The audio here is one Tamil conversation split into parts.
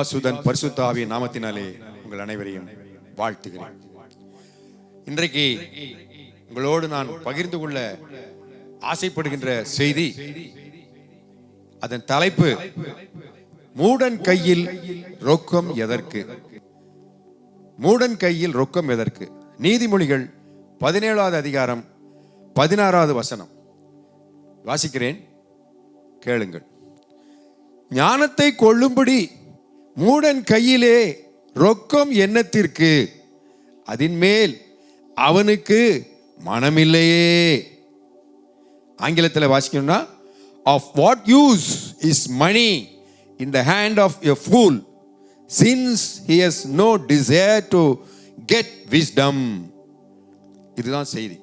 பிதாசுதன் பரிசுத்த ஆவியின் நாமத்தினாலே உங்கள் அனைவரையும் வாழ்த்துகிறேன். இன்றைக்கு உங்களோடு நான் பகிர்ந்து கொள்ள ஆசைப்படுகின்ற செய்தி, அதன் தலைப்பு மூடன் கையில் ரொக்கம் எதற்கு? மூடன் கையில் ரொக்கம் எதற்கு? நீதிமொழிகள் 17வது அதிகாரம் 16வது வசனம் வாசிக்கிறேன், கேளுங்கள். ஞானத்தை கொள்ளும்படி மூடன் கையிலே ரொக்கம் எண்ணத்திற்கு, அதன் மேல் அவனுக்கு மனமில்லையே. ஆங்கிலத்தில் வாசிக்கணும்னா, of what use is money in the hand of a fool since he has no desire to get wisdom. இதுதான் செய்தி.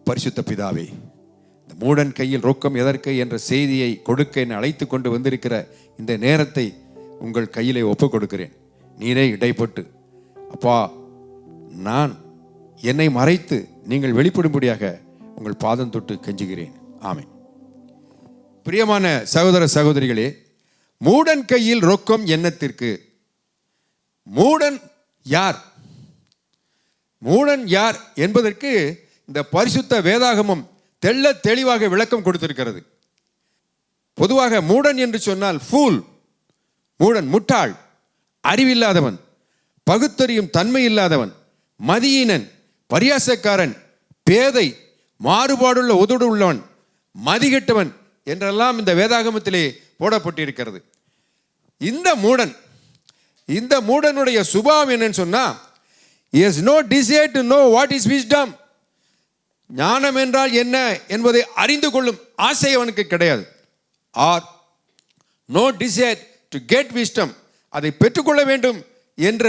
பரிசுத்த பிதாவே, இந்த மூடன் கையில் ரொக்கம் எதற்கு என்ற செய்தியை கொடுக்க என்னை அழைத்து கொண்டு வந்திருக்கிற இந்த நேரத்தை உங்கள் கையிலே ஒப்புக் கொடுக்கிறேன். நீரே இடைப்பட்டு, அப்பா, நான் என்னை மறைத்து நீங்கள் வெளிப்படும்படியாக உங்கள் பாதம் தொட்டு கெஞ்சுகிறேன். ஆமென். பிரியமான சகோதர சகோதரிகளே, மூடன் கையில் ரொக்கம் எண்ணத்திற்கு. மூடன் யார்? மூடன் யார் என்பதற்கு இந்த பரிசுத்த வேதாகமம் தெள்ள தெளிவாக விளக்கம் கொடுத்திருக்கிறது. பொதுவாக மூடன் என்று சொன்னால் ஃபூல், மூடன் முட்டாள், அறிவில்லாதவன், பகுத்தறியும் தன்மை இல்லாதவன், மதியீனன், பரியாசக்காரன், பேதை, மாறுபாடுள்ள உதடு உள்ளவன், மதிகெட்டவன் என்றெல்லாம் இந்த வேதாகமத்திலே போடப்பட்டிருக்கிறது. இந்த மூடனுடைய சுபாவம் என்னன்னு சொன்னா, he has no desire to know what is wisdom. ஞானம் என்றால் என்ன என்பதை அறிந்து கொள்ளும் ஆசை அவனுக்கு கிடையாது. Or no desire to get wisdom, அதை பெற்றுக்கொள்ள வேண்டும் என்ற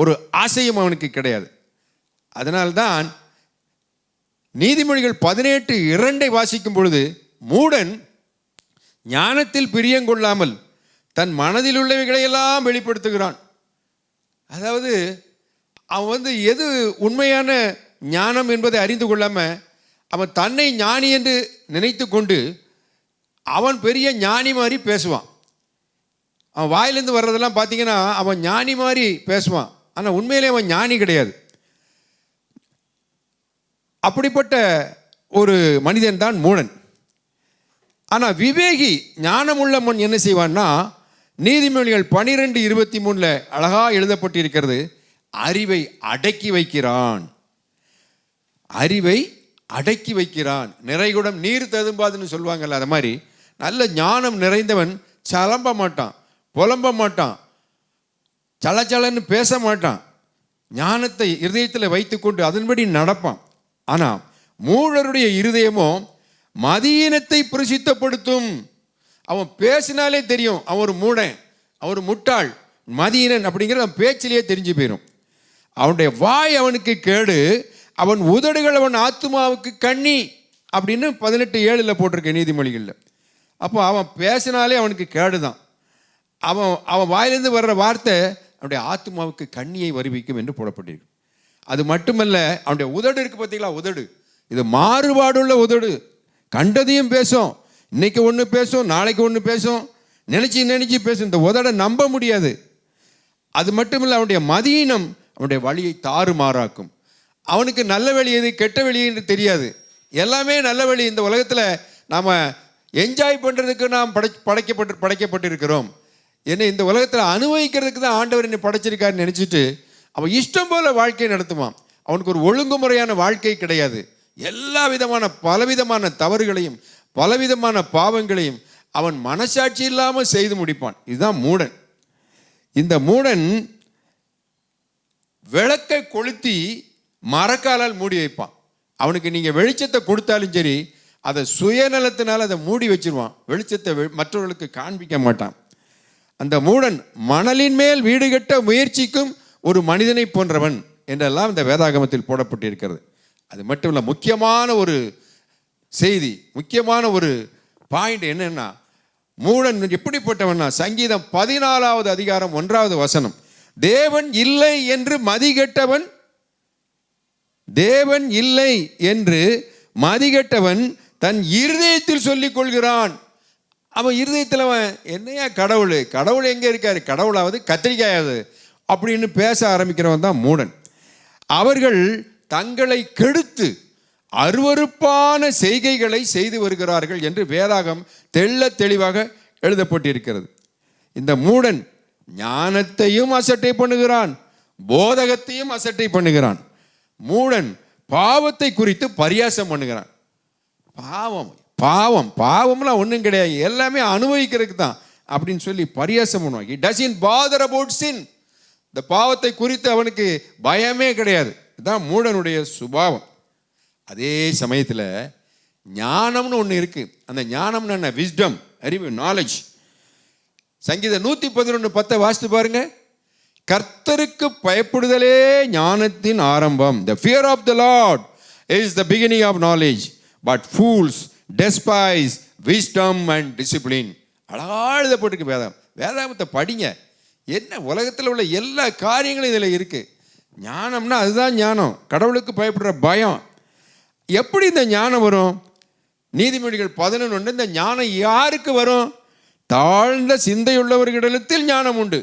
ஒரு ஆசையும் அவனுக்கு கிடையாது. அதனால்தான் நீதிமொழிகள் 18:2 வாசிக்கும் பொழுது, மூடன் ஞானத்தில் பிரியங்கொள்ளாமல் தன் மனதில் உள்ளவைகளையெல்லாம் வெளிப்படுத்துகிறான். அதாவது அவன் எது உண்மையான ஞானம் என்பதை அறிந்து கொள்ளாம அவன் தன்னை ஞானி என்று நினைத்து கொண்டு அவன் பெரிய ஞானி மாதிரி பேசுவான். அவன் வாயிலிருந்து வர்றதெல்லாம் பார்த்தீங்கன்னா அவன் ஞானி மாதிரி பேசுவான், ஆனால் உண்மையிலே அவன் ஞானி கிடையாது. அப்படிப்பட்ட ஒரு மனிதன் தான் மூடன். ஆனால் விவேகி, ஞானமுள்ள மன் என்ன செய்வான்னா, நீதிமொழிகள் 12:23 அழகா எழுதப்பட்டிருக்கிறது, அறிவை அடக்கி வைக்கிறான். அறிவை அடக்கி வைக்கிறான். நிறைகுடம் நீர் ததும்பாதுன்னு சொல்லுவாங்கல்ல, அது மாதிரி நல்ல ஞானம் நிறைந்தவன் சலம்ப மாட்டான், புலம்ப மாட்டான், சலச்சலன்னு பேச மாட்டான். ஞானத்தை இருதயத்தில் வைத்துக்கொண்டு அதன்படி நடப்பான். ஆனால் மூடருடைய இருதயமோ மதியீனத்தை பிரசித்தப்படுத்தும். அவன் பேசினாலே தெரியும் அவன் ஒரு மூடன், அவன் ஒரு முட்டாள், மதியீனன் அப்படிங்கிறது அவன் பேச்சிலேயே தெரிஞ்சு போயிடும். அவனுடைய வாய் அவனுக்கு கேடு, அவன் உதடுகள் அவன் ஆத்துமாவுக்கு கண்ணி அப்படின்னு 18:7 போட்டிருக்க நீதிமொழிகளில். அப்போ அவன் பேசினாலே அவனுக்கு கேடுதான். அவன் வாயிலிருந்து வர்ற வார்த்தை அவனுடைய ஆத்துமாவுக்கு கண்ணியை வருவிக்கும் என்று போடப்பட்டிருக்கு. அது மட்டுமல்ல, அவனுடைய உதடு இருக்கு பார்த்தீங்களா, உதடு இது மாறுபாடுள்ள உதடு. கண்டதையும் பேசும், இன்னைக்கு ஒன்று பேசும், நாளைக்கு ஒன்று பேசும், நினைச்சு பேசும். இந்த உதடை நம்ப முடியாது. அது மட்டுமில்லை, அவனுடைய மதியீனம் அவனுடைய வழியை தாறுமாறாக்கும். அவனுக்கு நல்ல வழி எது, கெட்ட வழி என்று தெரியாது. எல்லாமே நல்ல வழி. இந்த உலகத்தில் நாம் என்ஜாய் பண்ணுறதுக்கு நாம் படைக்கப்பட்டிருக்கிறோம். என்ன இந்த உலகத்தில் அனுபவிக்கிறதுக்கு தான் ஆண்டவர் என்னை படைச்சிருக்காருன்னு நினச்சிட்டு அவன் இஷ்டம் போல வாழ்க்கையை நடத்துவான். அவனுக்கு ஒரு ஒழுங்குமுறையான வாழ்க்கை கிடையாது. எல்லா விதமான பலவிதமான தவறுகளையும் பலவிதமான பாவங்களையும் அவன் மனசாட்சி இல்லாமல் செய்து முடிப்பான். இதுதான் மூடன். இந்த மூடன் விளக்கை கொளுத்தி மரக்காலால் மூடி வைப்பான். அவனுக்கு நீங்கள் வெளிச்சத்தை கொடுத்தாலும் சரி, அதை சுயநலத்தினால் அதை மூடி வச்சிருவான். வெளிச்சத்தை மற்றவர்களுக்கு காண்பிக்க மாட்டான். அந்த மூடன் மணலின் மேல் வீடு கட்ட முயற்சிக்கும் ஒரு மனிதனை போன்றவன் என்றெல்லாம் இந்த வேதாகமத்தில் போடப்பட்டிருக்கிறது. அது மட்டும் இல்லை, முக்கியமான ஒரு செய்தி, முக்கியமான ஒரு பாயிண்ட் என்னன்னா, மூடன் எப்படிப்பட்டவன்னா, சங்கீதம் 14வது அதிகாரம் 1வது வசனம், தேவன் இல்லை என்று மதிகெட்டவன், தேவன் இல்லை என்று மதிகெட்டவன் தன் இருதயத்தில் சொல்லிக் கொள்கிறான். அவன் இருதயத்தில் அவன் என்னையா கடவுள், கடவுள் எங்கே இருக்காரு, கடவுளாவது கத்திரிக்காயாவது அப்படின்னு பேச ஆரம்பிக்கிறவன் தான் மூடன். அவர்கள் தங்களை கெடுத்து அருவருப்பான செய்கைகளை செய்து வருகிறார்கள் என்று வேதாகம் தெள்ள தெளிவாக எழுதப்பட்டிருக்கிறது. இந்த மூடன் ஞானத்தையும் அசட்டை பண்ணுகிறான், போதகத்தையும் அசட்டை பண்ணுகிறான். மூடன் பாவத்தை குறித்து பரியாசம் பண்ணுகிறான். பாவம் பாவம் பாவம்லாம் ஒன்றும் கிடையாது, எல்லாமே அனுபவிக்கிறதுக்கு தான் அப்படின்னு சொல்லி பரியாசம் பண்ணுவான். He doesn't bother about sin. இந்த பாவத்தை குறித்து அவனுக்கு பயமே கிடையாது. இதுதான் மூடனுடைய சுபாவம். அதே சமயத்தில் ஞானம்னு ஒன்று இருக்கு. அந்த ஞானம்னு என்ன? விஸ்டம், அறிவு, நாலேஜ். சங்கீதம் 111:10 வாசித்து பாருங்க. கர்த்தருக்கு பயப்படுதலே ஞானத்தின் ஆரம்பம். The fear of the Lord is the beginning of knowledge, but fools despise wisdom and discipline. அழகா எழுதப்பட்டிருக்கு வேதம். வேதாகமத்தை படிங்க. என்ன உலகத்தில் உள்ள எல்லா காரியங்களும் இதில் இருக்கு. ஞானம்னா அதுதான் ஞானம், கடவுளுக்கு பயப்படுற பயம். எப்படி இந்த ஞானம் வரும்? நீதிமொழிகள் 11:1 இந்த ஞானம் யாருக்கு வரும்? தாழ்ந்த சிந்தையுள்ளவர்களிடத்தில் ஞானம் உண்டு.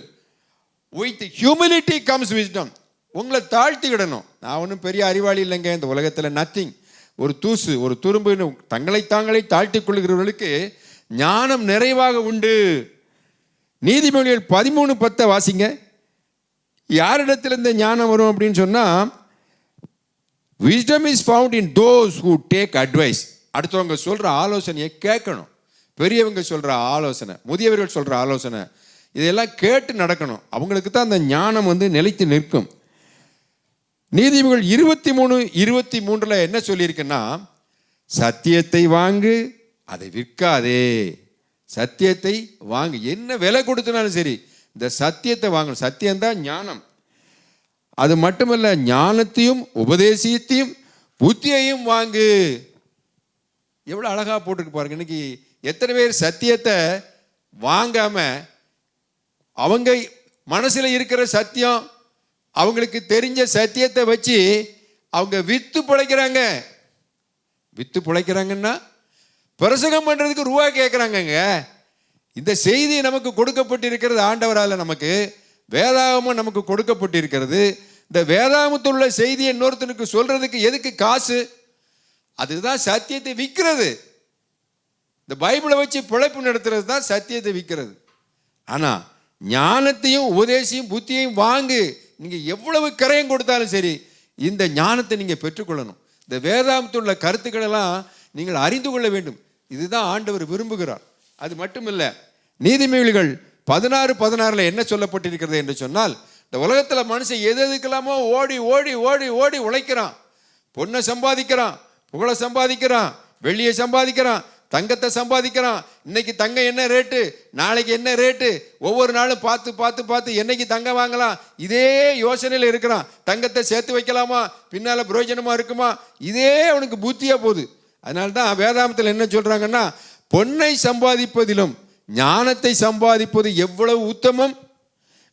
With humility comes wisdom. உங்களை தாழ்த்திக்கிடணும். நான் ஒன்றும் பெரிய அறிவாளி இல்லைங்க, இந்த உலகத்தில் நத்திங், ஒரு தூசு, ஒரு துரும்பு. தங்களை தாங்களே தாழ்த்தி கொள்கிறவர்களுக்கு ஞானம் நிறைவாக உண்டு. நீதிமொழிகள் 13:10 வாசிங்க. யாரிடத்தில் இந்த ஞானம் வரும் அப்படின்னு சொன்னால், wisdom is found in those who take advice. அடுத்தவங்க சொல்கிற ஆலோசனையை கேட்கணும். பெரியவங்க சொல்கிற ஆலோசனை, முதியவர்கள் சொல்கிற ஆலோசனை, இதெல்லாம் கேட்டு நடக்கணும். அவங்களுக்கு தான் அந்த ஞானம் நிலைத்து நிற்கும். நீதிமொழிகள் 23:23 என்ன சொல்லியிருக்குன்னா, சத்தியத்தை வாங்கு, அதை விற்காதே. சத்தியத்தை வாங்கு, என்ன விலை கொடுத்தனாலும் சரி இந்த சத்தியத்தை வாங்கணும். சத்தியம்தான் ஞானம். அது மட்டுமல்ல, ஞானத்தையும் உபதேசத்தையும் புத்தியையும் வாங்கு. எவ்வளோ அழகாக போட்டுருக்கு பாருங்க. இன்னைக்கு எத்தனை பேர் சத்தியத்தை வாங்காம அவங்க மனசில் இருக்கிற சத்தியம், அவங்களுக்கு தெரிஞ்ச சத்தியத்தை வச்சு அவங்க வித்து பிழைக்கிறாங்க. வித்து பிழைக்கிறாங்கன்னா பிரசங்கம் பண்ணுறதுக்கு ரூபா கேட்குறாங்கங்க. இந்த செய்தி நமக்கு கொடுக்கப்பட்டிருக்கிறது ஆண்டவரால், நமக்கு வேதாகமம் நமக்கு கொடுக்கப்பட்டிருக்கிறது. இந்த வேதாகமத்தில் உள்ள செய்தியை இன்னொருத்தனுக்கு சொல்றதுக்கு எதுக்கு காசு? அதுதான் சத்தியத்தை விற்கிறது. இந்த பைபிளை வச்சு பிழைப்பு நடத்துறது தான் சத்தியத்தை விற்கிறது. ஆனால் ஞானத்தையும் உபதேசையும் புத்தியையும் வாங்கு. நீங்கள் எவ்வளவு கரையம் கொடுத்தாலும் சரி இந்த ஞானத்தை நீங்கள் பெற்றுக்கொள்ளணும். இந்த வேதாகமத்தில் உள்ள கருத்துக்களெல்லாம் நீங்கள் அறிந்து கொள்ள வேண்டும். இதுதான் ஆண்டவர் விரும்புகிறார். அது மட்டுமில்லை, நீதிமொழிகள் 16:16 என்ன சொல்லப்பட்டிருக்கிறது என்று சொன்னால், இந்த உலகத்தில் மனுஷன் எது எதுக்கெல்லாமோ ஓடி ஓடி ஓடி ஓடி உழைக்கிறான். பொண்ணை சம்பாதிக்கிறான், புகழை சம்பாதிக்கிறான், வெள்ளியை சம்பாதிக்கிறான், தங்கத்தை சம்பாதிக்கிறான். இன்னைக்கு தங்கம் என்ன ரேட்டு, நாளைக்கு என்ன ரேட்டு, ஒவ்வொரு நாளும் பார்த்து பார்த்து பார்த்து என்னைக்கு தங்கம் வாங்கலாம், இதே யோசனையில் இருக்கிறான். தங்கத்தை சேர்த்து வைக்கலாமா, பின்னால் பிரயோஜனமாக இருக்குமா, இதே அவனுக்கு புத்தியாக போகுது. அதனால தான் வேதாகமத்தில் என்ன சொல்கிறாங்கன்னா, பொன்னை சம்பாதிப்பதிலும் ஞானத்தை சம்பாதிப்பது எவ்வளவு உத்தமம்,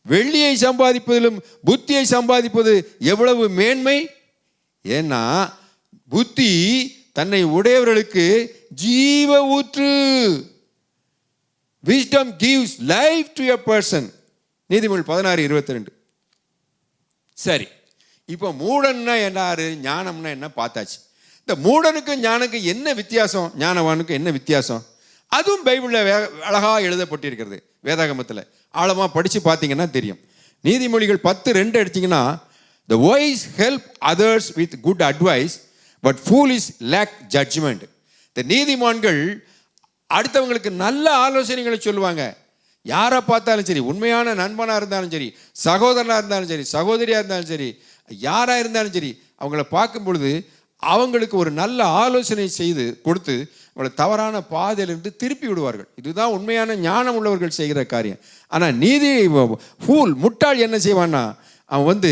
வெள்ளியை சம்பாதிப்பதிலும் புத்தியை சம்பாதிப்பது எவ்வளவு மேன்மை. ஏன்னா புத்தி தன்னை உடையவர்களுக்கு ஜீவ ஊற்று. Wisdom gives life to a person. நீதிமொழிகள் 16:22. சரி, இப்போ மூடன்னா என்னாரு, ஞானம்னா என்ன பார்த்தாச்சு. இந்த மூடனுக்கும் ஞானுக்கும் என்ன வித்தியாசம், ஞானவானுக்கும் என்ன வித்தியாசம்? அதுவும் பைபிளில் அழகாக எழுதப்பட்டிருக்கிறது. வேதாகமத்தில் ஆழமாக படித்து பார்த்தீங்கன்னா தெரியும். நீதிமொழிகள் 10:2 எடுத்தீங்கன்னா, the wise help others with good advice but foolish lack judgment. இந்த நீதிமான்கள் அடுத்தவங்களுக்கு நல்ல ஆலோசனைகளை சொல்லுவாங்க. யாரை பார்த்தாலும் சரி, உண்மையான நண்பனாக இருந்தாலும் சரி, சகோதரனாக இருந்தாலும் சரி, சகோதரியாக இருந்தாலும் சரி, யாராக இருந்தாலும் சரி, அவங்கள பார்க்கும் பொழுது அவங்களுக்கு ஒரு நல்ல ஆலோசனை செய்து கொடுத்து அவங்களை தவறான பாதையிலிருந்து திருப்பி விடுவார்கள். இதுதான் உண்மையான ஞானம் உள்ளவர்கள் செய்கிற காரியம். ஆனால் ஃபூல், முட்டாள் என்ன செய்வான்னா, அவன்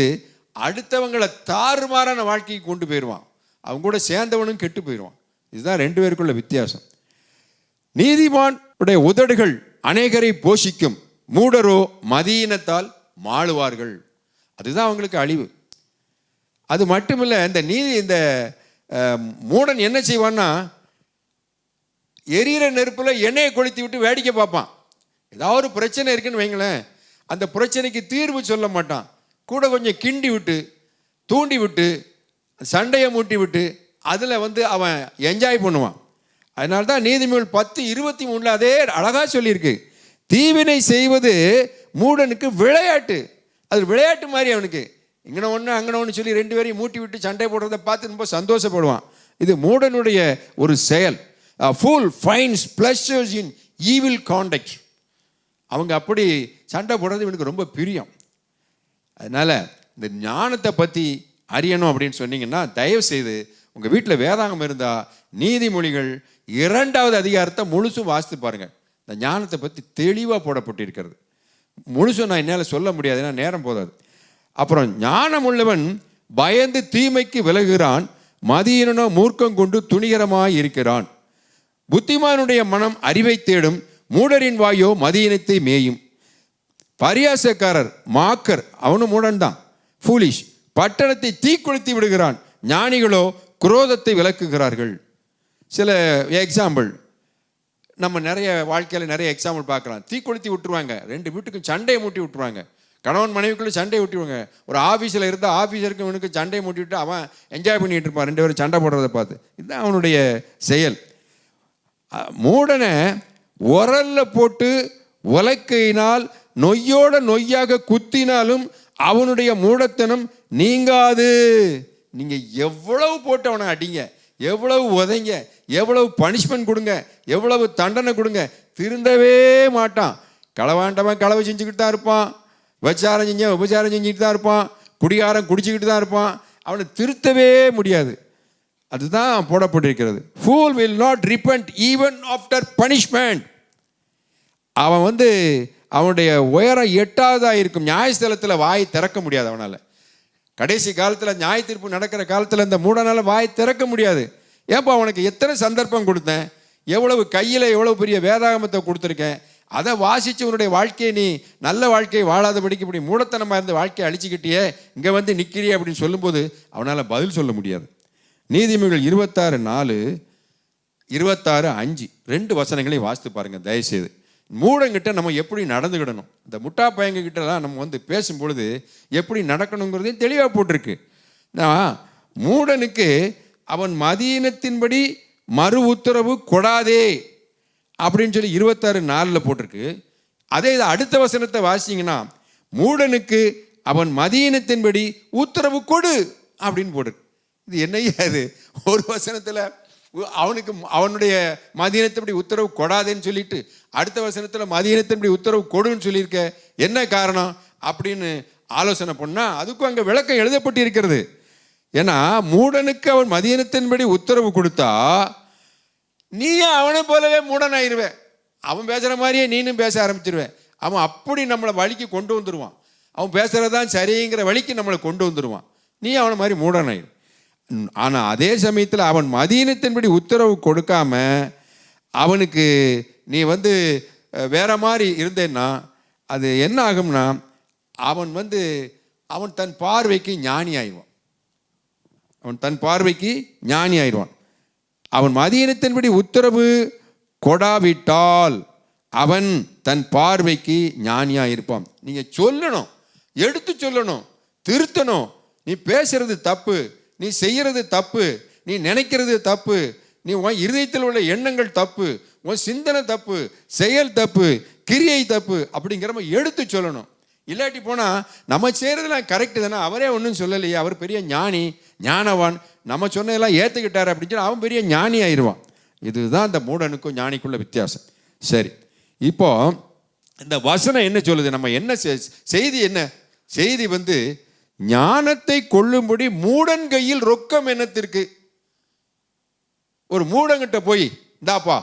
அடுத்தவங்களை தாறுமாறான வாழ்க்கைக்கு கொண்டு போயிடுவான். அவங்க கூட சேர்ந்தவனும் கெட்டு போயிடுவான். இதுதான் ரெண்டு பேருக்குள்ள வித்தியாசம். நீதிமான் உடைய உதடுகள் அநேகரை போஷிக்கும், மூடரோ மதியினத்தால் மாளுவார்கள். அதுதான் அவங்களுக்கு அழிவு. அது மட்டுமில்லை, இந்த மூடன் என்ன செய்வான்னா, எரியிற நெருப்பில் எண்ணெயை கொளுத்தி விட்டு வேடிக்கை பார்ப்பான். ஏதாவது ஒரு பிரச்சனை இருக்குன்னு வைங்களேன், அந்த பிரச்சனைக்கு தீர்வு சொல்ல மாட்டான். கூட கொஞ்சம் கிண்டி விட்டு தூண்டி விட்டு சண்டையை மூட்டி விட்டு அதில் அவன் என்ஜாய் பண்ணுவான். அதனால தான் நீதிமொழிகள் 10:23 அதே அழகாக சொல்லியிருக்கு, தீவினை செய்வது மூடனுக்கு விளையாட்டு. அது விளையாட்டு மாதிரி அவனுக்கு இங்கே ஒன்று அங்கே ஒன்று சொல்லி 2 பேரையும் மூட்டி விட்டு சண்டை போடுறதை பார்த்து ரொம்ப சந்தோஷப்படுவான். இது மூடனுடைய ஒரு செயல். ஃபூல் ஃபைண்ட்ஸ் ப்ளஷர்ஸ் இன் ஈவில் காண்டக்ட். அவங்க அப்படி சண்டை போடுறது இவனுக்கு ரொம்ப பிரியம். அதனால் இந்த ஞானத்தை பற்றி அறியணும் அப்படின்னு சொன்னீங்கன்னா தயவு செய்து உங்கள் வீட்டில் வேதாகம் இருந்தால் நீதிமொழிகள் 2வது அதிகாரத்தை முழுசும் வாசித்து பாருங்கள். இந்த ஞானத்தை பற்றி தெளிவாக போடப்பட்டிருக்கிறது. முழுசும் நான் என்னால் சொல்ல முடியாது, ஏன்னா நேரம் போதாது. அப்புறம் ஞானம் உள்ளவன் பயந்து தீமைக்கு விலகுகிறான், மதியினோ மூர்க்கம் கொண்டு துணிகரமாய் இருக்கிறான். புத்திமானுடைய மனம் அறிவை தேடும், மூடரின் வாயோ மதியினத்தை மேயும். பரியாசக்காரர் மாக்கர், அவனும் மூடன் தான், ஃபூலிஷ், பட்டணத்தை தீக்குளித்து விடுகிறான், ஞானிகளோ குரோதத்தை விலக்குகிறார்கள். சில எக்ஸாம்பிள் நம்ம நிறைய வாழ்க்கையில் நிறைய எக்ஸாம்பிள் பார்க்கலாம். தீக்குளித்தி விட்டுருவாங்க, 2 வீட்டுக்கும் சண்டையை மூட்டி விட்டுருவாங்க, கணவன் மனைவிக்குள்ளே சண்டை விட்டுருவாங்க. ஒரு ஆஃபீஸில் இருந்தால் ஆஃபீஸருக்கு இவனுக்கு சண்டையை மூட்டி விட்டு அவன் என்ஜாய் பண்ணிகிட்டு இருப்பான், 2 பேரும் சண்டை போடுறதை பார்த்து. இதுதான் அவனுடைய செயல். மூடனை உரல்ல போட்டு உலக்கையினால் நொய்யோட நொய்யாக குத்தினாலும் அவனுடைய மூடத்தனம் நீங்காது. நீங்கள் எவ்வளவு போட்டு அவனை அடிங்க, எவ்வளவு உதைங்க, எவ்வளவு பனிஷ்மெண்ட் கொடுங்க, எவ்வளவு தண்டனை கொடுங்க, திருந்தவே மாட்டான். களவாண்டவன் களவை செஞ்சுக்கிட்டு தான் இருப்பான், விபச்சாரம் செஞ்சவன் விபச்சாரம் செஞ்சுக்கிட்டு தான் இருப்பான், குடிகாரன் குடிச்சுக்கிட்டு தான் இருப்பான். அவனை திருத்தவே முடியாது. அதுதான் போடப்பட்டிருக்கிறது. Fool will not repent even after punishment. அவன் அவனுடைய உயரம் 8வதாக இருக்கும். நியாயஸ்தலத்தில் வாய் திறக்க முடியாது அவனால். கடைசி காலத்தில் நியாய தீர்ப்பு நடக்கிற காலத்தில் இந்த மூடனால் வாய் திறக்க முடியாது. ஏப்பா அவனுக்கு எத்தனை சந்தர்ப்பம் கொடுத்தேன், எவ்வளவு கையில் எவ்வளவு பெரிய வேதாகமத்தை கொடுத்துருக்கேன், அதை வாசித்து உன்னுடைய வாழ்க்கையை நீ நல்ல வாழ்க்கையை வாழாதபடிக்கு இப்படி மூடத்தனமாக இருந்த வாழ்க்கையை அழிச்சிக்கிட்டியே, இங்கே நிற்கிறியே அப்படின்னு சொல்லும்போது அவனால் பதில் சொல்ல முடியாது. நீதிமொழிகள் 26:4, 26:5 2 வசனங்களை வாசித்து பாருங்கள் தயவுசெய்து. மூடங்கிட்ட நம்ம எப்படி நடந்துக்கிடணும், இந்த முட்டா பையங்கிட்டலாம் நம்ம பேசும்பொழுது எப்படி நடக்கணுங்கிறதையும் தெளிவாக போட்டிருக்கு. மூடனுக்கு அவன் மதீனத்தின்படி மறு உத்தரவு கொடாதே அப்படின்னு சொல்லி 26:4 போட்டிருக்கு. அதே இதை அடுத்த வசனத்தை வாசிங்கன்னா மூடனுக்கு அவன் மதீனத்தின்படி உத்தரவு கொடு அப்படின்னு போட்டிருக்கு. இது என்னையா இது? ஒரு வசனத்தில் அவனுக்கு அவனுடைய மதீனத்தின்படி உத்தரவு கொடாதேன்னு சொல்லிட்டு அடுத்த வசனத்தில் மதீனத்தின்படி உத்தரவு கொடுன்னு சொல்லியிருக்க, என்ன காரணம் அப்படின்னு ஆலோசனை பண்ணால் அதுக்கும் அங்கே விளக்கம் எழுதப்பட்டு இருக்கிறது. ஏன்னா மூடனுக்கு அவன் மதீனத்தின்படி உத்தரவு கொடுத்தா நீயும் அவனை போலவே மூடனாயிருவேன், அவன் பேசுகிற மாதிரியே நீனும் பேச ஆரம்பிச்சிருவேன். அவன் அப்படி நம்மளை வழிக்கு கொண்டு வந்துடுவான், அவன் பேசுகிறதான் சரிங்கிற வழிக்கு நம்மளை கொண்டு வந்துடுவான், நீ அவனை மாதிரி மூடனாயிரு. ஆனால் அதே சமயத்தில் அவன் மதீனத்தின்படி உத்தரவு கொடுக்காம அவனுக்கு நீ வேற மாதிரி இருந்தேன்னா அது என்ன ஆகும்னா அவன் தன் பார்வைக்கு ஞானி ஆயிடுவான். அவன் தன் பார்வைக்கு ஞானி ஆயிடுவான். அவன் மதீனத்தின்படி உத்தரவு கொடாவிட்டால் அவன் தன் பார்வைக்கு ஞானியாக இருப்பான். நீங்கள் சொல்லணும், எடுத்து சொல்லணும், திருத்தணும். நீ பேசுறது தப்பு, நீ செய்கிறது தப்பு, நீ நினைக்கிறது தப்பு, நீ உன் இருதயத்தில் உள்ள எண்ணங்கள் தப்பு, உன் சிந்தனை தப்பு, செயல் தப்பு, கிரியை தப்பு அப்படிங்கிற எடுத்து சொல்லணும். இல்லாட்டி போனால் நம்ம செய்கிறதுலாம் கரெக்டு தானே, அவரே ஒன்றும் சொல்லலையே, அவர் பெரிய ஞானி ஞானவான், நம்ம சொன்னதெல்லாம் ஏற்றுக்கிட்டார் அப்படின்னு சொல்லி அவன் பெரிய ஞானி ஆயிடுவான். இதுதான் இந்த மூடனுக்கும் ஞானிக்குள்ள வித்தியாசம். சரி, இப்போ இந்த வசனம் என்ன சொல்லுது, நம்ம என்ன செய்தி, என்ன செய்தி ஞானத்தை கொள்ளும்படி மூடன் கையில் ரொக்கம் என்னத்திற்கு. ஒரு மூடங்கிட்ட போய் இந்தாப்பா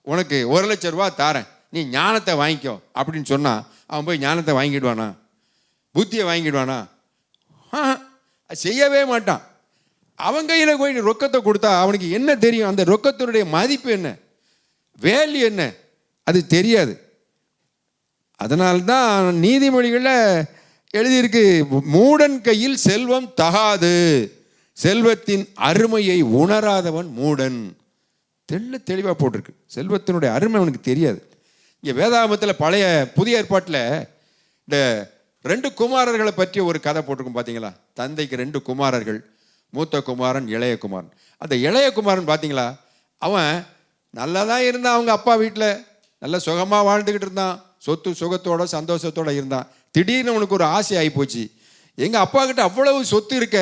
உனக்கு 1,00,000 ரூபா தாரேன், நீ ஞானத்தை வாங்கிக்கோ அப்படின்னு சொன்னா அவன் போய் ஞானத்தை வாங்கிடுவானா, புத்தியை வாங்கிடுவானா? செய்யவே மாட்டான். அவன் கையில் போய் ரொக்கத்தை கொடுத்தா அவனுக்கு என்ன தெரியும், அந்த ரொக்கத்தினுடைய மதிப்பு என்ன, வேல்யூ என்ன, அது தெரியாது. அதனால்தான் நீதிமொழிகளில் எழுதியிருக்கு, மூடன் கையில் செல்வம் தகாது, செல்வத்தின் அருமையை உணராதவன் மூடன். தெளிவாக போட்டிருக்கு. செல்வத்தினுடைய அருமை அவனுக்கு தெரியாது. இங்கே வேதாகமத்தில் பழைய புதிய ஏற்பாட்டில் இந்த 2 குமாரர்களை பற்றி ஒரு கதை போட்டிருக்கும் பார்த்தீங்களா? தந்தைக்கு 2 குமாரர்கள், மூத்த குமாரன், இளைய குமாரன். அந்த இளைய குமாரன் பார்த்தீங்களா, அவன் நல்லா தான் இருந்தான், அவங்க அப்பா வீட்டில் நல்ல சுகமாக வாழ்ந்துக்கிட்டு இருந்தான், சொத்து சுகத்தோட சந்தோஷத்தோட இருந்தான். திடீர்னு அவனுக்கு ஒரு ஆசை ஆகி போச்சு. எங்கள் அப்பா கிட்ட அவ்வளவு சொத்து இருக்க,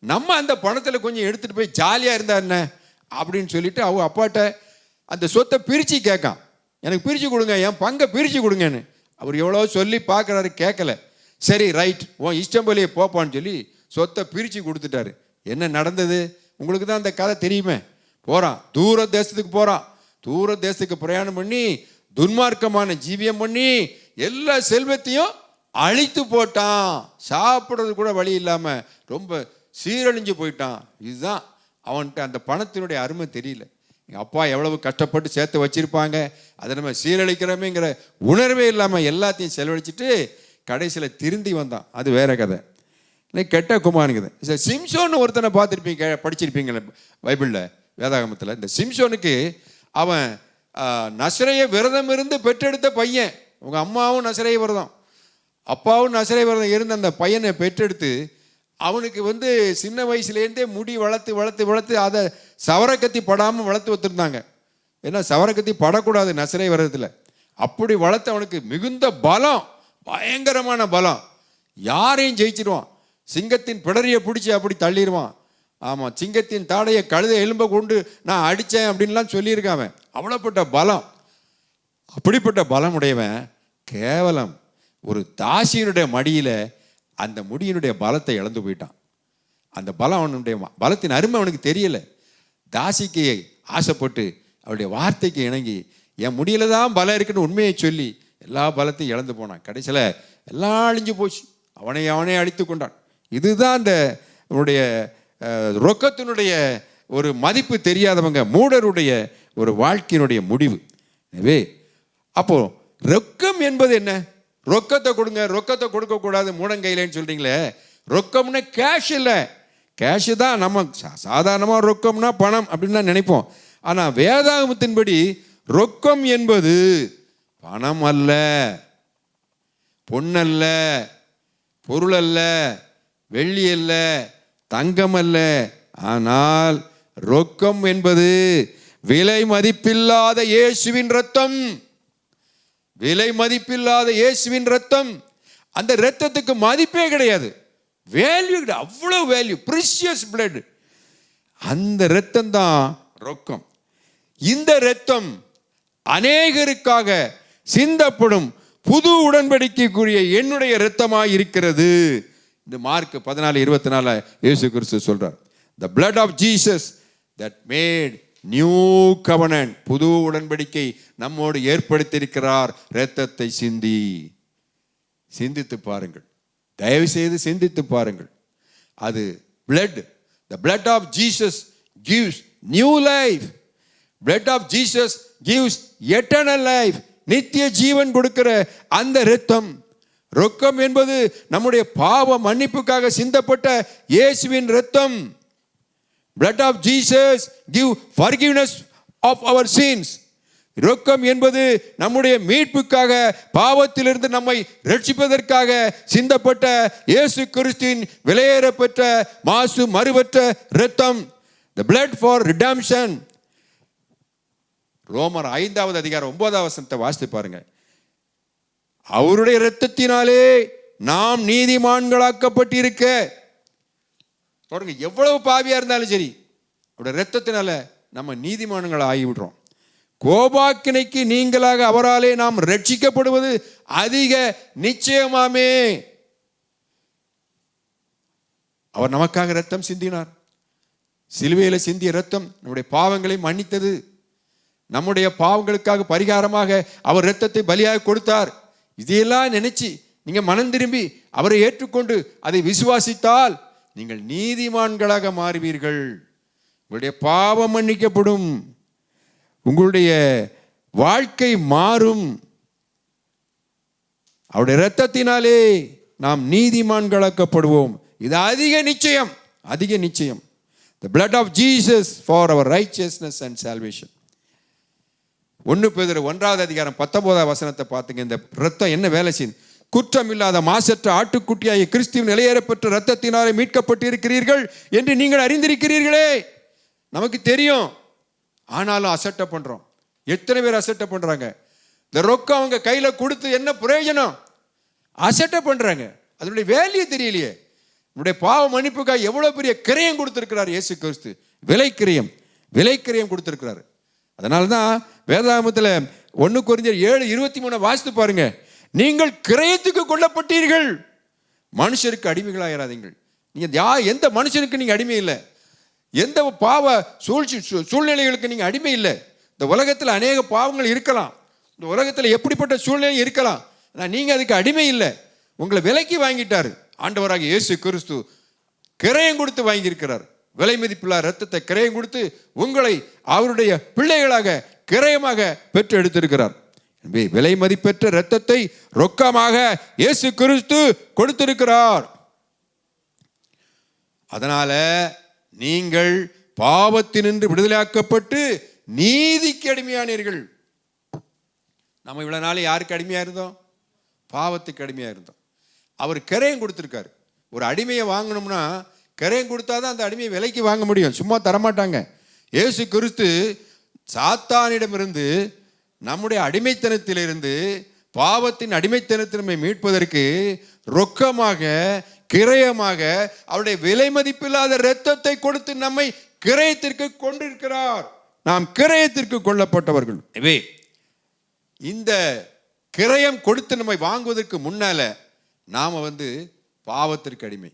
நம்ம அந்த பணத்தில் கொஞ்சம் எடுத்துகிட்டு போய் ஜாலியாக இருந்தா என்ன அப்படின்னு சொல்லிட்டு அவங்க அப்பாட்ட அந்த சொத்தை பிரித்து கேட்கான். எனக்கு பிரித்து கொடுங்க, என் பங்கை பிரித்து கொடுங்கன்னு. அவர் எவ்வளோ சொல்லி பார்க்குறாரு, கேட்கல. சரி ரைட், உன் இஷ்டம் போலியே போப்பான்னு சொல்லி சொத்தை பிரித்து கொடுத்துட்டாரு. என்ன நடந்தது உங்களுக்கு தான் அந்த கதை தெரியுமே. போகிறான், தூர தேசத்துக்கு போகிறான். தூர தேசத்துக்கு பிரயாணம் பண்ணி துன்மார்க்கமான ஜீவியம் பண்ணி எல்லா செல்வத்தையும் அழித்து போட்டான். சாப்பிட்றது கூட வழி இல்லாமல் ரொம்ப சீரழிஞ்சு போயிட்டான். இதுதான் அவன்கிட்ட அந்த பணத்தினுடைய அருமை தெரியல. எங்கள் அப்பா எவ்வளவு கஷ்டப்பட்டு சேர்த்து வச்சிருப்பாங்க, அதை நம்ம சீரழிக்கிறோமேங்கிற உணர்வே இல்லாமல் எல்லாத்தையும் செலவழிச்சிட்டு கடைசியில் திருந்தி வந்தான். அது வேற கதை. இல்லை, கெட்ட குமாரனுக்குது. சார் சிம்சோன்னு ஒருத்தனை பார்த்துருப்பீங்க, படிச்சிருப்பீங்களே பைபிளில், வேதாகமத்தில். இந்த சிம்சோனுக்கு அவன் நசரேய விரதம் இருந்து பெற்றெடுத்த பையன். உங்க அம்மாவும் நசரேய விரதம், அப்பாவும் நசரேய விரதம் இருந்த அந்த பையனை பெற்றெடுத்து அவனுக்கு சின்ன வயசுலேருந்தே முடி வளர்த்து வளர்த்து வளர்த்து அதை சவரக்கத்தி படாமல் வளர்த்து வச்சுருந்தாங்க. ஏன்னா சவரக்கத்தி படக்கூடாது நசரேய விரதத்தில். அப்படி வளர்த்து அவனுக்கு மிகுந்த பலம், பயங்கரமான பலம். யாரையும் ஜெயிச்சிருவான். சிங்கத்தின் பிடரியை பிடிச்சி அப்படி தள்ளிடுவான். ஆமாம், சிங்கத்தின் தாடையை கழுதை எலும்பை கொண்டு நான் அடித்தேன் அப்படின்லாம் சொல்லியிருக்கான். அவ்வளோப்பட்ட பலம். அப்படிப்பட்ட பலம் உடையவன் கேவலம் ஒரு தாசியினுடைய மடியில் அந்த முடியினுடைய பலத்தை இழந்து போயிட்டான். அந்த பலம் அவனுடைய பலத்தின் அருமை அவனுக்கு தெரியலை. தாசிக்கு ஆசைப்பட்டு அவருடைய வார்த்தைக்கு இணங்கி என் முடியில தான் பலம் இருக்குன்னு உண்மையை சொல்லி எல்லா பலத்தையும் இழந்து போனான். கடைசியில் எல்லாம் அழிஞ்சு போச்சு. அவனை அழித்து கொண்டான். இதுதான் அந்த அவனுடைய ரொக்கத்தினுடைய ஒரு மதிப்பு தெரியாதவங்க மூடருடைய ஒரு வாழ்க்கையினுடைய முடிவு. எனவே அப்போ ரொக்கம் என்பது என்ன? ரொக்கத்தை கொடுங்க, ரொக்கத்தை கொடுக்கக்கூடாது மூடங்கையிலேன்னு சொல்றீங்களே. ரொக்கம்னா கேஷ் இல்லை. கேஷு தான் நம்ம சாதாரணமாக ரொக்கம்னா பணம் அப்படின்னு தான் நினைப்போம். ஆனால் வேதாகமத்தின்படி ரொக்கம் என்பது பணம் அல்ல, பொன்னல்ல, பொருள் அல்ல, வெள்ளி அல்ல, தங்கம் அல்ல. ஆனால் ரொக்கம் என்பது விலை மதிப்பில்லாத இயேசுவின் ரத்தம். விலை மதிப்பில்லாத இயேசுவின் ரத்தம். அந்த ரத்தத்துக்கு மதிப்பே கிடையாது, வேல்யூ கிடையாது. அவ்வளவு வேல்யூ, ப்ரிஷியஸ் பிளட். அந்த ரத்தம் தான் ரொக்கம். இந்த ரத்தம் அநேகருக்காக சிந்தப்படும் புது உடன்படிக்கைக்குரிய என்னுடைய இரத்தமாய் இருக்கிறது. இந்த மார்க் 14:24 இயேசு கிறிஸ்து சொல்றார். The blood of Jesus that made new covenant. புது உடன்படிக்கை நம்மோடு ஏற்படுத்தியிருக்கிறார். இரத்தத்தை சிந்தித்து பாருங்கள், தயவு செய்து சிந்தித்து பாருங்கள். அது blood. The blood of Jesus gives new life. Blood of Jesus gives eternal life. நித்திய ஜீவன் கொடுக்கிற அந்த இரத்தம். ரொக்கம் என்பது நம்முடைய பாவ மன்னிப்புக்காக சிந்தப்பட்ட இயேசுவின் இரத்தம். Blood of Jesus give forgiveness of our sins. ரொக்கம் என்பது நம்முடைய மீட்புக்காக, பாவத்திலிருந்து நம்மை ரட்சிப்பதற்காக சிந்தப்பட்ட இயேசு கிறிஸ்துவின் விலையேறப்பெற்ற மாசு மறுவற்ற இரத்தம். The blood for redemption. ரோமர் 5:9 வாசித்து பாருங்க. அவருடைய இரத்தத்தினாலே நாம் நீதிமான்களாக்கப்பட்டிருக்க. பாருங்க, எவ்வளவு பாவியா இருந்தாலும் சரி, அவருடைய இரத்தத்தினால நம்ம நீதிமான்கள் ஆகிவிடுறோம். கோபாக்கினைக்கு நீங்களாக அவராலே நாம் ரட்சிக்கப்படுவது அதிக நிச்சயமாமே. அவர் நமக்காக இரத்தம் சிந்தினார். சிலுவையில சிந்திய இரத்தம் நம்முடைய பாவங்களை மன்னித்தது. நம்முடைய பாவங்களுக்காக பரிகாரமாக அவர் இரத்தத்தை பலியாக கொடுத்தார். இதையெல்லாம் நினைச்சு நீங்க மனம் திரும்பி அவரை ஏற்றுக்கொண்டு அதை விசுவாசித்தால் நீங்கள் நீதிமான்களாக மாறுவீர்கள். உங்களுடைய பாவம் மன்னிக்கப்படும், உங்களுடைய வாழ்க்கை மாறும். அவருடைய இரத்தத்தினாலே நாம் நீதிமான்களாக்கப்படுவோம். இது அதிக நிச்சயம், அதிக நிச்சயம். the blood of Jesus for our righteousness and salvation. 1 பேதுரு 1வது அதிகாரம் 19வது வசனத்தை பார்த்துங்க. இந்த இரத்தம் என்ன வேலை செய்யும்? குற்றம் இல்லாத மாசற்ற ஆட்டுக்குட்டியாகிய கிறிஸ்துவின் நிலையேறப்பெற்ற இரத்தத்தினாலே மீட்கப்பட்டிருக்கிறீர்கள் என்று நீங்கள் அறிந்திருக்கிறீர்களே. நமக்கு தெரியும், ஆனாலும் அசட்டை பண்றோம். எத்தனை பேர் அசட்டை பண்றாங்க? இந்த ரொக்கம் அவங்க கையில கொடுத்து என்ன பிரயோஜனம்? அசட்டை பண்றாங்க. அதனுடைய வேல்யூ தெரியலையே. நம்முடைய பாவ மன்னிப்புக்காக எவ்வளவு பெரிய கிரயம் கொடுத்திருக்கிறார் இயேசு கிறிஸ்து. விலை கிரயம் கொடுத்திருக்கிறார். அதனால தான் வேதாகமத்தில் 1 கொரிந்தியர் 7:23 வாசித்து பாருங்க. நீங்கள் கிரயத்துக்கு கொல்லப்பட்டீர்கள், மனுஷருக்கு அடிமைகளாயிராதீங்கள். நீங்க எந்த மனுஷனுக்கு நீங்க அடிமை இல்லை, எந்த பாவ சூழ்நிலைகளுக்கு நீங்க அடிமை இல்லை. இந்த உலகத்தில் அநேக பாவங்கள் இருக்கலாம், இந்த உலகத்தில் எப்படிப்பட்ட சூழ்நிலை இருக்கலாம், ஆனால் நீங்க அதுக்கு அடிமை இல்லை. உங்களை விலைக்கு வாங்கிட்டாரு ஆண்டவராக இயேசு கிறிஸ்து. கிரயம் கொடுத்து வாங்கியிருக்கிறார். விலை மதிப்பில்லா ரத்தத்தை கிரயம் கொடுத்து உங்களை அவருடைய பிள்ளைகளாக கிரயமாக பெற்று எடுத்திருக்கிறார். விலை மதிப்பெற்ற ரத்தத்தை ரொக்கமாக இயேசு கிறிஸ்து கொடுத்திருக்கிறார். அதனால நீங்கள் பாவத்தினின்று விடுதலையாக்கப்பட்டு நீதிக்கு அடிமையானீர்கள். நம்ம இவ்வளவு நாள் யாருக்கு அடிமையா இருந்தோம்? பாவத்துக்கு அடிமையா இருந்தோம். அவர் கிரயம் கொடுத்திருக்காரு. ஒரு அடிமையை வாங்கணும்னா கிரயம் கொடுத்தாதான் அந்த அடிமையை விலைக்கு வாங்க முடியும், சும்மா தரமாட்டாங்க. இயேசு கிறிஸ்து சாத்தானிடமிருந்து, நம்முடைய அடிமைத்தனத்திலிருந்து, பாவத்தின் அடிமைத்தனத்தினை மீட்பதற்கு ரொக்கமாக கிரயமாக அவருடைய விலை மதிப்பில்லாத இரத்தத்தை கொடுத்து நம்மை கிரயத்திற்கு கொண்டிருக்கிறார். நாம் கிரயத்திற்கு கொள்ளப்பட்டவர்கள். இந்த கிரயம் கொடுத்து நம்மை வாங்குவதற்கு முன்னால நாம பாவத்திற்கு அடிமை.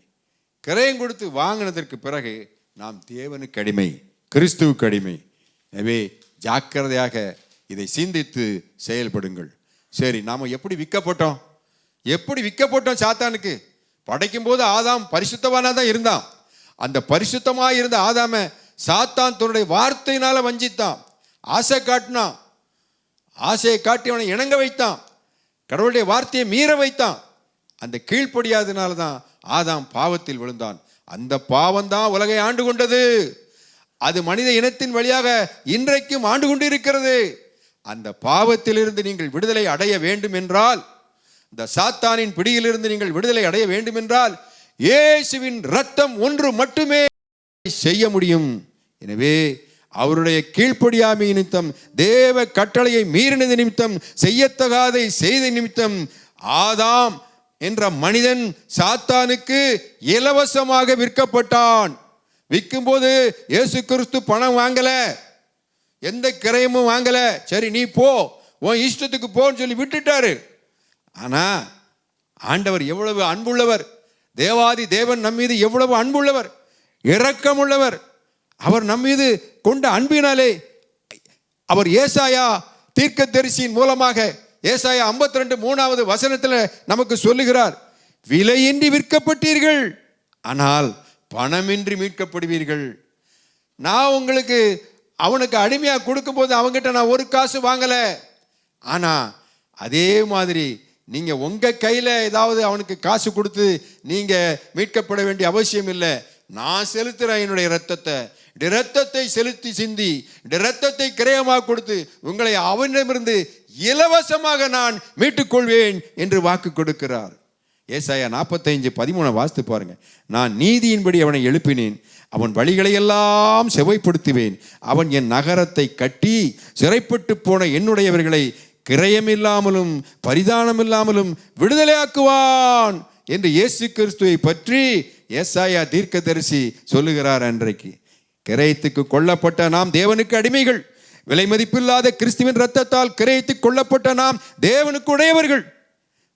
கிரயம் கொடுத்து வாங்கினதற்கு பிறகு நாம் தேவனுக்கு அடிமை, கிறிஸ்துவுக்கு அடிமை. எனவே ஜாக்கிரதையாக இதை சிந்தித்து செயல்படுங்கள். சரி, நாம எப்படி விற்கப்பட்டோம் சாத்தானுக்கு? படைக்கும் போது ஆதாம் பரிசுத்தவானா தான் இருந்தான். அந்த பரிசுத்தமா இருந்த ஆதாம சாத்தான் தன்னுடைய வார்த்தையினால வஞ்சித்தான், ஆசை காட்டினான். ஆசையை காட்டி அவனை இணங்க வைத்தான், கடவுளுடைய வார்த்தையை மீற வைத்தான். அந்த கீழ்ப்படியாதனால தான் ஆதாம் பாவத்தில் விழுந்தான். அந்த பாவம் தான் உலகை ஆண்டு கொண்டது. அது மனித இனத்தின் வழியாக இன்றைக்கும் ஆண்டு கொண்டிருக்கிறது. அந்த பாவத்திலிருந்து நீங்கள் விடுதலை அடைய வேண்டும் என்றால், இந்த சாத்தானின் பிடியிலிருந்து நீங்கள் விடுதலை அடைய வேண்டும் என்றால், இயேசுவின் இரத்தம் ஒன்று மட்டுமே செய்ய முடியும். எனவே அவருடைய கீழ்ப்படியாமை நிமித்தம், தேவ கட்டளையை மீறினது நிமித்தம், செய்யத்தகாதை செய்த நிமித்தம் ஆதாம் என்ற மனிதன் சாத்தானுக்கு இலவசமாக விற்கப்பட்டான். விற்கும் போது இயேசு கிறிஸ்து பணம் வாங்கல, எந்த கிரயமும் வாங்கல. சரி, நீ போ, உன் இஷ்டத்துக்கு போன்னு சொல்லி விட்டுட்டாரு. ஆனா ஆண்டவர் எவ்வளவு அன்புள்ளவர்! தேவாதி தேவன் நம் மீது எவ்வளவு அன்புள்ளவர், இரக்கமுள்ளவர்! அவர் நம் மீது கொண்ட அன்பினாலே அவர் ஏசாயா தீர்க்கதரிசியின் மூலமாக ஏசாயா 52:3 வசனத்தில் நமக்கு சொல்லுகிறார், விலையின்றி விற்கப்பட்டீர்கள், ஆனால் பணமின்றி மீட்கப்படுவீர்கள். நான் உங்களுக்கு அவனுக்கு அடிமையா கொடுக்கும் போது அவங்ககிட்ட நான் ஒரு காசு வாங்கல. ஆனா அதே மாதிரி நீங்க உங்க கையில ஏதாவது அவனுக்கு காசு கொடுத்து நீங்க மீட்கப்பட வேண்டிய அவசியம் இல்லை. நான் செலுத்துறேன் என்னுடைய இரத்தத்தை செலுத்தி சிந்தி இரத்தத்தை கிரயமாக கொடுத்து உங்களை அவனிடமிருந்து இலவசமாக நான் மீட்டுக்கொள்வேன் என்று வாக்கு கொடுக்கிறார். ஏசாயா 45:13 வாசித்து பாருங்க. நான் நீதியின்படி அவனை எழுப்பினேன், அவன் வழிகளை எல்லாம் செவைப்படுத்துவேன். அவன் என் நகரத்தை கட்டி சிறைப்பட்டு போன என்னுடையவர்களை கிரயமில்லாமலும் பரிதானமில்லாமலும் விடுதலையாக்குவான் என்று இயேசு கிறிஸ்துவை பற்றி ஏசாயா தீர்க்கதரிசி சொல்லுகிறார். அன்றைக்கு கிரயத்துக்கு கொல்லப்பட்ட நாம் தேவனுக்கு அடிமைகள். விலை மதிப்பில்லாத கிறிஸ்துவின் இரத்தத்தால் கிரயத்துக்கு கொல்லப்பட்ட நாம் தேவனுக்கு உடையவர்கள்.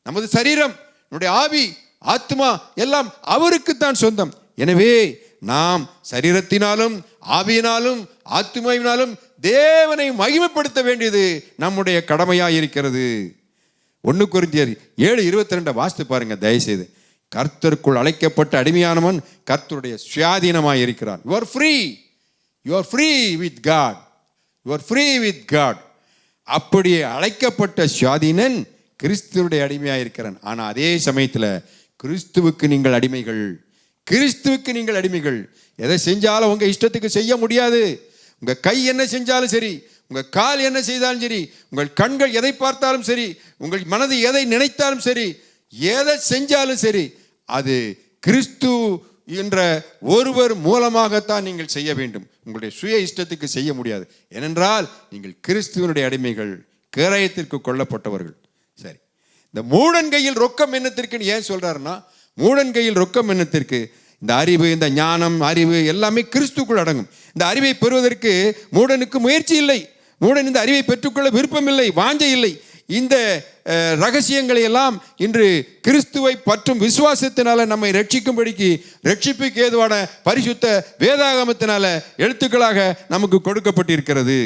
நமது சரீரம், நம்முடைய ஆவி, ஆத்மா எல்லாம் அவருக்குத்தான் சொந்தம். எனவே நாம் சரீரத்தினாலும் ஆவியினாலும் ஆத்மாவினாலும் தேவனை மகிமைப்படுத்த வேண்டியது நம்முடைய கடமையாக இருக்கிறது. 1 கொரிந்தியர் 7:22 வாசித்து பாருங்க தயவுசெய்து. கர்த்தருக்குள் அழைக்கப்பட்ட அடிமையானவன் கர்த்தருடைய சுயாதீனமாய் இருக்கிறான். You are free. You are free with God. You are free with God. அப்படியே அழைக்கப்பட்ட சுயாதீனன் கிறிஸ்துவுடைய அடிமையாக இருக்கிறான். ஆனால் அதே சமயத்தில் கிறிஸ்துவுக்கு நீங்கள் அடிமைகள். கிறிஸ்துவுக்கு நீங்கள் அடிமைகள். எதை செஞ்சாலும் உங்க இஷ்டத்துக்கு செய்ய முடியாது. உங்க கை என்ன செஞ்சாலும் சரி, உங்க கால் என்ன செய்தாலும் சரி, உங்கள் கண்கள் எதை பார்த்தாலும் சரி, உங்கள் மனது எதை நினைத்தாலும் சரி, எதை செஞ்சாலும் சரி, அது கிறிஸ்து என்ற ஒருவர் மூலமாகத்தான் நீங்கள் செய்ய வேண்டும். உங்களுடைய சுய இஷ்டத்துக்கு செய்ய முடியாது. ஏனென்றால் நீங்கள் கிறிஸ்துவனுடைய அடிமைகள், கிரயத்திற்கு கொல்லப்பட்டவர்கள். சரி, இந்த மூடன் கையில் ரொக்கம் என்னத்திற்குன்னு ஏன் சொல்றாருன்னா, மூடன் கையில் ரொக்கம் என்னத்திற்கு? இந்த அறிவு, இந்த ஞானம், அறிவு எல்லாமே கிறிஸ்துக்குள் அடங்கும். இந்த அறிவை பெறுவதற்கு மூடனுக்கு முயற்சி இல்லை. மூடன் இந்த அறிவை பெற்றுக்கொள்ள விருப்பமில்லை, வாஞ்சை இல்லை. இந்த ரகசியங்களை எல்லாம் இன்று கிறிஸ்துவை பற்றும் விசுவாசத்தினால நம்மை ரட்சிக்கும்படிக்கு, ரட்சிப்புக்கு ஏதுவான பரிசுத்த வேதாகமத்தினால எழுத்துக்களாக நமக்கு கொடுக்கப்பட்டிருக்கிறது.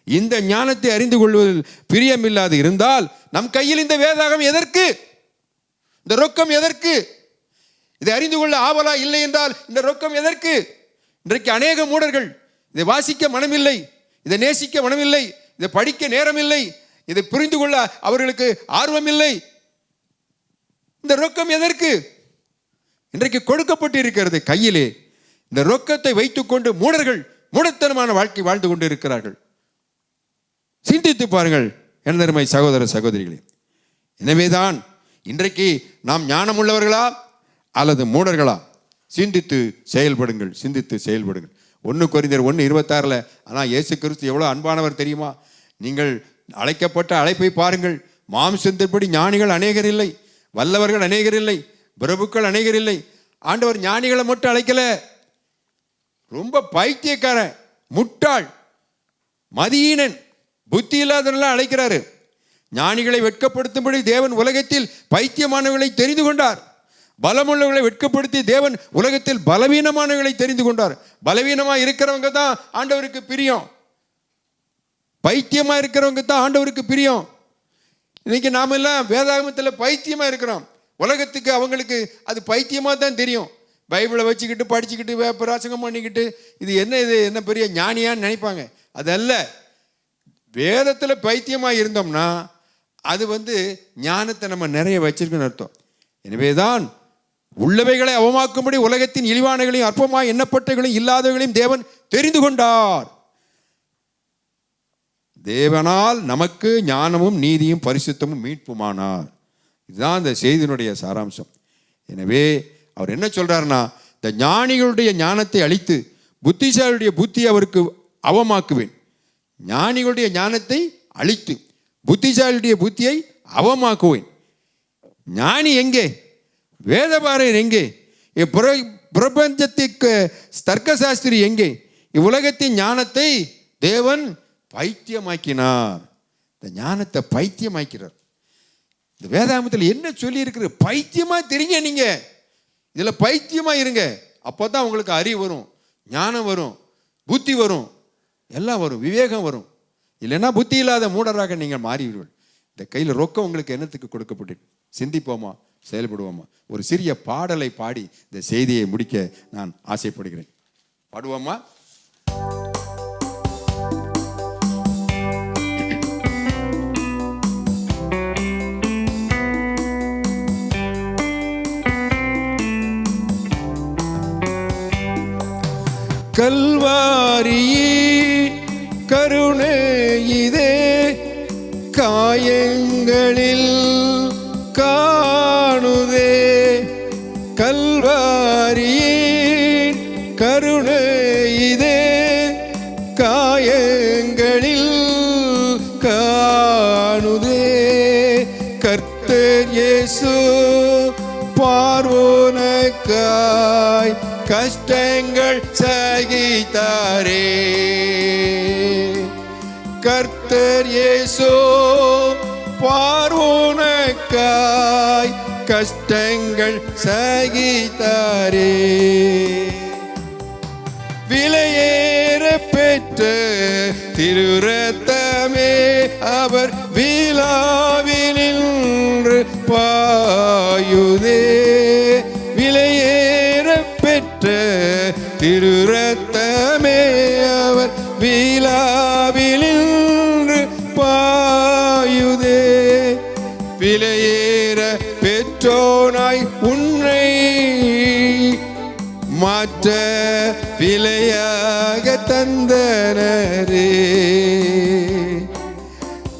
இந்த ஞானத்தை அறிந்து கொள்வதில் பிரியமில்லாது இருந்தால் நம் கையில் இந்த வேதாகம் எதற்கு? இந்த ரொக்கம் எதற்கு? இதை அறிந்து கொள்ள ஆவலா இல்லை என்றால் இந்த ரொக்கம் எதற்கு? இன்றைக்கு அநேக மூடர்கள் இதை வாசிக்க மனமில்லை, இதை நேசிக்க மனமில்லை, இதை படிக்க நேரமில்லை, இதை புரிந்து கொள்ள அவர்களுக்கு ஆர்வமில்லை. இந்த ரொக்கம் எதற்கு? இன்றைக்கு கொடுக்கப்பட்டு இருக்கிறது கையிலே. இந்த ரொக்கத்தை வைத்துக்கொண்டு மூடர்கள் மூடத்தனமான வாழ்க்கை வாழ்ந்து கொண்டு இருக்கிறார்கள். சிந்தித்து பாருங்கள் எனதருமை சகோதர சகோதரிகளே. எனவேதான் இன்றைக்கு நாம் ஞானம் உள்ளவர்களா அல்லது மூடர்களா? சிந்தித்து செயல்படுங்கள், சிந்தித்து செயல்படுங்கள். 1 கொரிந்தியர் 1:26 ஆனால் இயேசு கிறிஸ்து எவ்வளோ அன்பானவர் தெரியுமா? நீங்கள் அழைக்கப்பட்ட அழைப்பை பாருங்கள். மாம்சத்தின்படி ஞானிகள் அநேகர் இல்லை, வல்லவர்கள் அநேகர் இல்லை, பிரபுக்கள் அநேகர் இல்லை. ஆண்டவர் ஞானிகளை மட்டும் அழைக்கல, ரொம்ப பைத்தியக்காரன், முட்டாள், மதியீனன், புத்தி இல்லாதவர்களாம் அழைக்கிறாரு. ஞானிகளை வெட்கப்படுத்தும்படி தேவன் உலகத்தில் பைத்தியமானவர்களை தெரிந்து கொண்டார். பலமுள்ளவர்களை வெட்கப்படுத்தி தேவன் உலகத்தில் பலவீனமானவர்களை தெரிந்து கொண்டார். பலவீனமாக இருக்கிறவங்க தான் ஆண்டவருக்கு பிரியம், பைத்தியமாக இருக்கிறவங்க தான் ஆண்டவருக்கு பிரியம். இன்னைக்கு நாம எல்லாம் வேதாகமத்தில் பைத்தியமாக இருக்கிறோம். உலகத்துக்கு அவங்களுக்கு அது பைத்தியமாக தான் தெரியும். பைபிளை வச்சுக்கிட்டு படிச்சுக்கிட்டு பிரசங்கம் பண்ணிக்கிட்டு இது என்ன பெரிய ஞானியான்னு நினைப்பாங்க. அதல்ல, வேதத்தில் பைத்தியமாக இருந்தோம்னா அது ஞானத்தை நம்ம நிறைய வச்சிருக்குன்னு அர்த்தம். எனவேதான் உள்ளவைகளை அவமாக்கும்படி உலகத்தின் இழிவானங்களையும் அற்பமாய் எண்ணப்பட்டவர்களையும் இல்லாதவர்களையும் தேவன் தெரிந்து கொண்டார். தேவனால் நமக்கு ஞானமும் நீதியும் பரிசுத்தமும் மீட்புமானார். இதுதான் இந்த செய்தியினுடைய சாராம்சம். எனவே அவர் என்ன சொல்றாருன்னா, இந்த ஞானிகளுடைய ஞானத்தை அழித்து புத்திசாலியுடைய புத்தியை அவருக்கு அவமாக்குவேன். ஞானிகளுடைய ஞானத்தை அழித்து புத்திசாலியுடைய புத்தியை அவமாக்குவேன். ஞானி எங்கே? வேதபாரர் எங்கே? பிரபஞ்சத்திற்கு தர்க்கசாஸ்திரி எங்கே? இவ்வுலகத்தின் ஞானத்தை தேவன் பைத்தியமாக்கினார். இந்த ஞானத்தை பைத்தியமாக்கிறார். இந்த வேதாகமத்தில் என்ன சொல்லி இருக்கிறது? பைத்தியமா தெரியுங்க, நீங்க இதுல பைத்தியமா இருங்க. அப்போதான் உங்களுக்கு அறிவு வரும், ஞானம் வரும், புத்தி வரும், எல்லாம் வரும், விவேகம் வரும். இல்லைன்னா புத்தி இல்லாத மூடராக நீங்கள் மாறிவிடுவீர்கள். இந்த கையில் ரொக்கம் உங்களுக்கு என்னத்துக்கு கொடுக்கப்பட்டு? சிந்திப்போமா, செயல்படுவோமா? ஒரு சிறிய பாடலை பாடி இந்த செய்தியை முடிக்க நான் ஆசைப்படுகிறேன். பாடுவோமா? கல்வாரியின் கருணை இதே காயங்களில் காணுதே. கல்வாரியின் கருணை இதே காயங்களில் காணுதே. கர்த்தர் இயேசு பார்வோனுக்காய் கஷ்டங்கள் சகித்தாரே. கர்த்தர் இயேசு பார்வோனுக்காய் கஷ்டங்கள் சகித்தாரே. விலையேற பெற்ற திருரத்தமே அவர் விழாவினின்று பாயுதே. விலையேற பெற்ற திருரத்தமே அவர் விழாவினின்று பாயுதே. விலையேற பெற்றோனாய் உன்னை மாற்ற விலையாக தந்தனரே.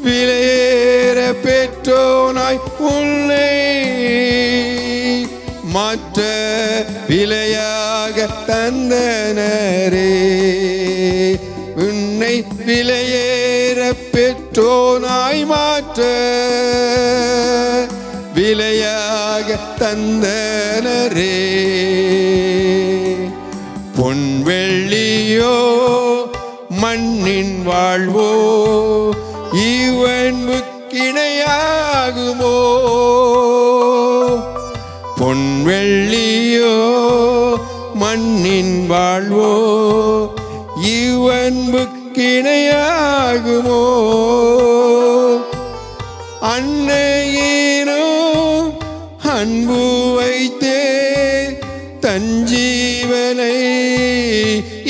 விலையேற பெற்றோனாய் உன்னை மாற்ற விலையாக தந்தனரே. உன்னை விலையேற பெற்றோனாய் மாற்ற விலையாக தந்தனரே. பொன் வெள்ளியோ மண்ணின் வாழ்வோ இவன்புக்கிணையாகுமோ? பொன் வெள்ளியோ மண்ணின் வாழ்வோ இவன்புக்கிணையாகுமோ? அன்னையினும் அன்பு வைத்தே தஞ்சீவனை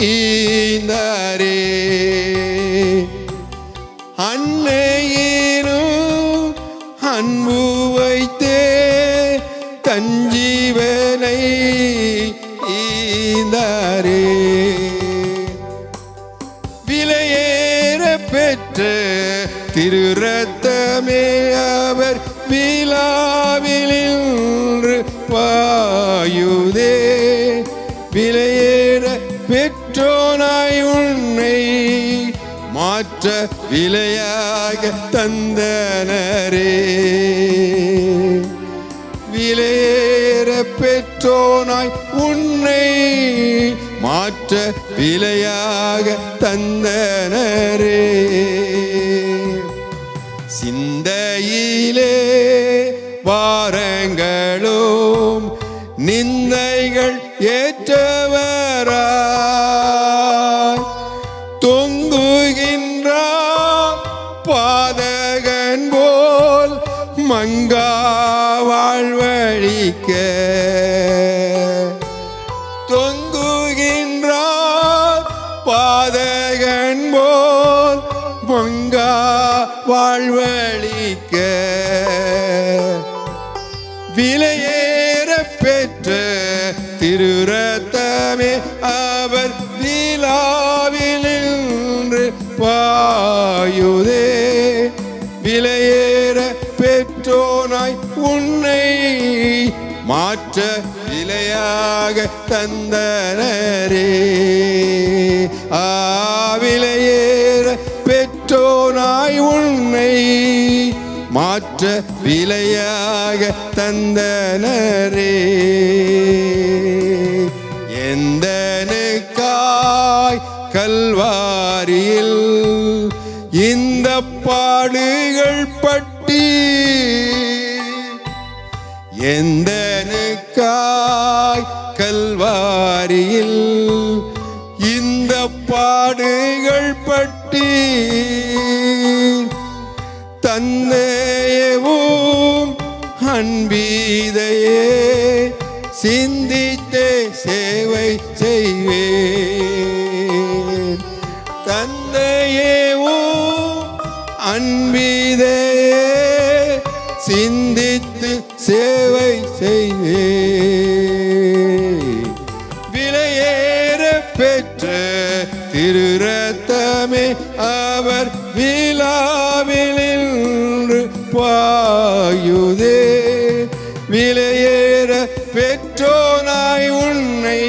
ஈந்தாரே. அன்னையினும் அன்பு வைத்தே தஞ்சீவனை ஈந்தாரே. விலையேற பெற்ற திரு ரத்தமே அவர் விழாவிலின்று பாயுதே. விலையேற பெற்றோனாய் உன்னை மாற்ற விலையாக தந்தனரே. விலையேற பெற்றோனாய் உன்னை மாற்ற விலையாக தந்தனரே. சிந்தையிலே வாரங்களும் நிந்தைகள் ஏற்றவராய் தொங்குகின்றார் பாதகன் போல் மங்கா வாழ்வழிக்க. தொங்குகின்றார் பாதகன் போல் மங்கா வாழ்வழிக்க. விலையேற பெற்ற திரு ரத்தமே அவர் விழாவிலின்று பாயுதே. விலையேற பெற்றோனாய் உன்னை மாற்ற விலையாக தந்தனரே. விலையேற பெற்றோனாய் உன்னை மாற்ற விலையாக தந்தனரே. எந்தனுக்காய் கல்வாரியில் இந்த பாடுகள் பட்டி. எந்தனுக்காய் கல்வாரியில் இந்த பாடுகள் பட்டி. தந்தையவும் அன்பீதையே சிந்தித்தே சேவை செய்வேன். தந்தையவும் அன்பீதையே சிந்தித்து சேவை செய்வேன். விலையேற பெற்ற திரு ரத்தமே அவர் விழாவிலின்று பாயுதே. விலையேற பெற்றோனாய் உன்னை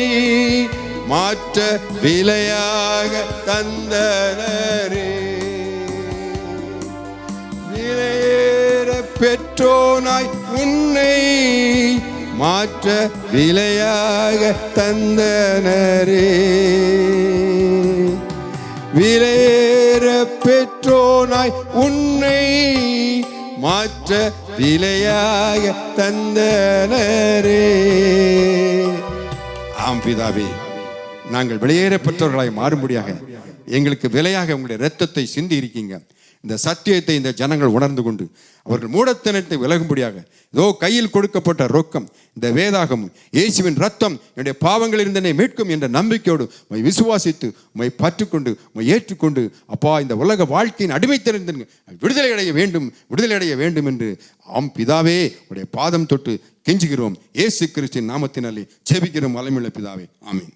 மாற்ற விலையாக தந்தனரே. விலையேற பெற்றோனாய் உன்னை மாற்ற விலையாக தந்தனரே. விலையேற பெற்றோனாய் உன்னை மாற்ற விலையாக தந்தனரே. ஆம் பிதாவே, நாங்கள் விலையேற பெற்றவர்களாய் மாறும்படியாக எங்களுக்கு விலையாக உங்களுடைய இரத்தத்தை சிந்தி இருக்கீங்க. இந்த சத்தியத்தை இந்த ஜனங்கள் உணர்ந்து கொண்டு அவர்கள் மூடத்தனத்தை விலகும்படியாக இதோ கையில் கொடுக்கப்பட்ட ரொக்கம் இந்த வேதாகமும் இயேசுவின் ரத்தம் என்னுடைய பாவங்கள் இருந்தனை மீட்கும் என்ற நம்பிக்கையோடு உம்மை விசுவாசித்து உம்மை பற்றுக்கொண்டு உம்மை ஏற்றுக்கொண்டு அப்பா இந்த உலக வாழ்க்கையின் அடிமைத்திலிருந்து விடுதலை அடைய வேண்டும் என்று பிதாவே உடைய பாதம் தொட்டு கெஞ்சுகிறோம். இயேசு கிறிஸ்துவின் நாமத்தினாலே ஜெபிக்கிறோம் வல்லமையுள்ள பிதாவே, ஆமென்.